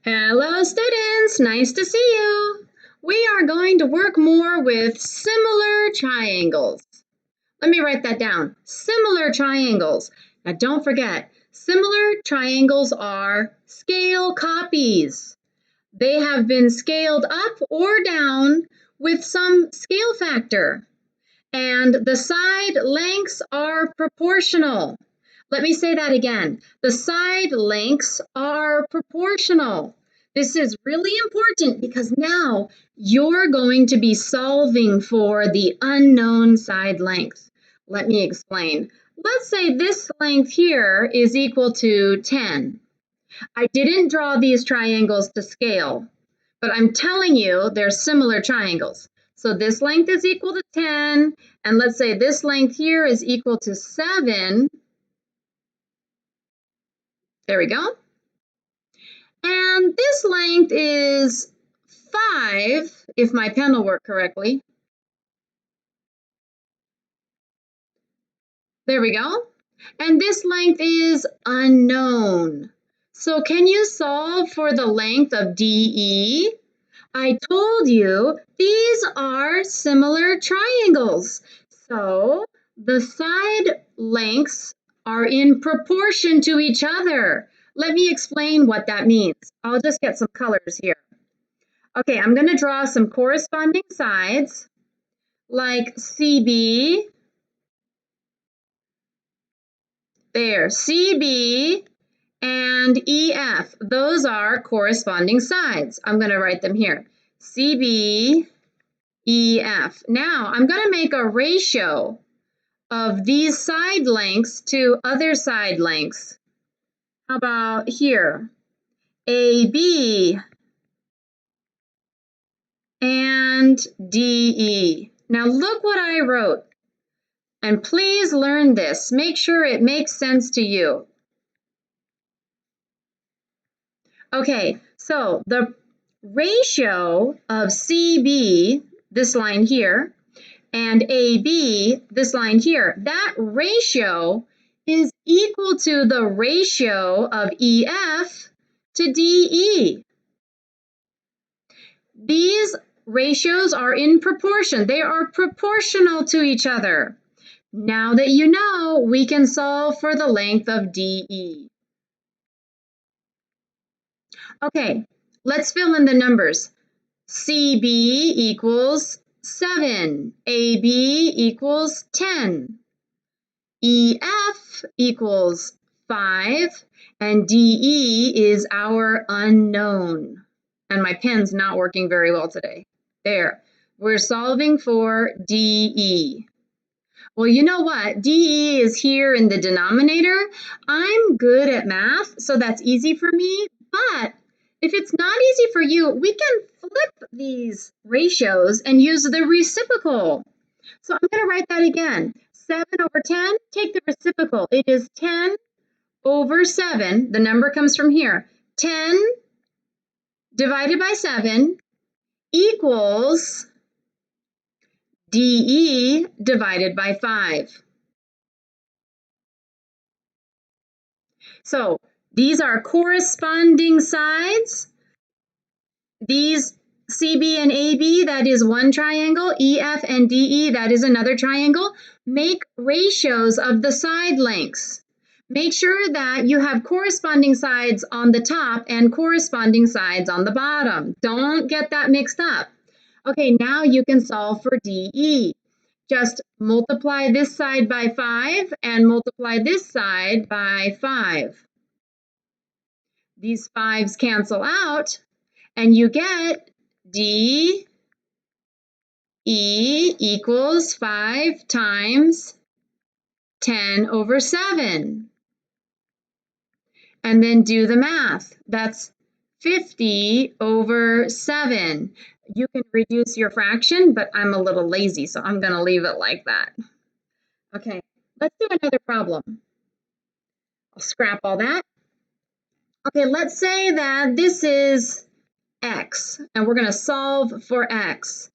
Hello, students. Nice to see you. We are going to work more with similar triangles. Let me write that down. Similar triangles. Now, don't forget, similar triangles are scale copies. They have been scaled up or down with some scale factor, and the side lengths are proportional. Let me say that again. The side lengths are proportional. This is really important because now you're going to be solving for the unknown side length. Let me explain. Let's say this length here is equal to 10. I didn't draw these triangles to scale, but I'm telling you they're similar triangles. So this length is equal to 10, and let's say this length here is equal to 7. There we go. And this length is 5, if my pen will work correctly. There we go. And this length is unknown. So can you solve for the length of DE? I told you these are similar triangles. So the side lengths are in proportion to each other. Let me explain what that means. I'll just get some colors here. Okay, I'm going to draw some corresponding sides like CB. There, CB and EF. Those are corresponding sides. I'm going to write them here. CB, EF. Now, I'm going to make a ratio of these side lengths to other side lengths. How about here? AB and DE. Now, look what I wrote. And please learn this. Make sure it makes sense to you. Okay, so the ratio of CB, this line here, and AB, this line here, that ratio is equal to the ratio of EF to DE. These ratios are in proportion. They are proportional to each other. Now that you know, we can solve for the length of DE. Okay, let's fill in the numbers. CB equals 7, AB equals 10, EF equals 5, and DE is our unknown. And my pen's not working very well today. There, we're solving for DE. Well, you know what? DE is here in the denominator. I'm good at math, so that's easy for me, but if it's not easy for you, we can flip these ratios and use the reciprocal. So I'm going to write that again. 7 over 10, take the reciprocal. It is 10 over 7. The number comes from here. 10 divided by 7 equals DE divided by 5. So these are corresponding sides. These CB and AB, that is one triangle. EF and DE, that is another triangle. Make ratios of the side lengths. Make sure that you have corresponding sides on the top and corresponding sides on the bottom. Don't get that mixed up. Okay, now you can solve for DE. Just multiply this side by 5 and multiply this side by 5. These 5s cancel out, and you get DE equals 5 times 10 over 7. And then do the math. That's 50 over 7. You can reduce your fraction, but I'm a little lazy, so I'm going to leave it like that. Okay, let's do another problem. I'll scrap all that. Okay, let's say that this is x, and we're going to solve for x.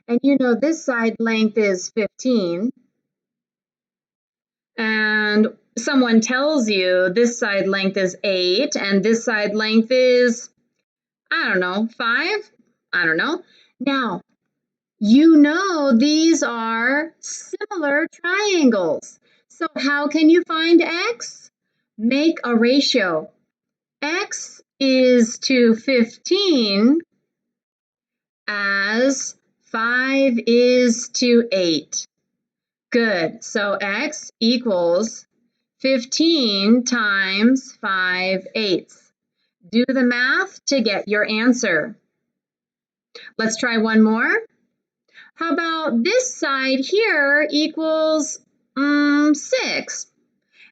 And you know this side length is 15. And someone tells you this side length is 8, and this side length is I don't know, 5? I don't know. Now, you know these are similar triangles. So how can you find x? Make a ratio. X is to 15 as 5 is to 8. Good. So x equals 15 times 5/8. Do the math to get your answer. Let's try one more. How about this side here equals 6,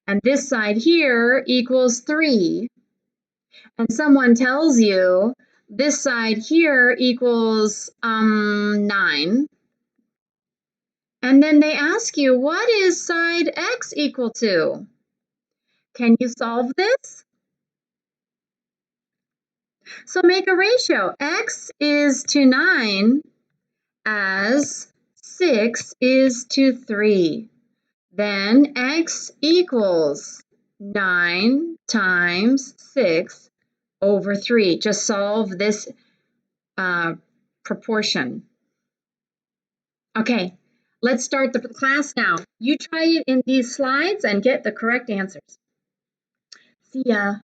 and this side here equals 3, and someone tells you this side here equals 9, and then they ask you, what is side x equal to? Can you solve this? So make a ratio. X is to 9 as 6 is to 3. Then x equals 9 times 6 over 3. Just solve this proportion. Okay, let's start the class now. You try it in these slides and get the correct answers. See ya.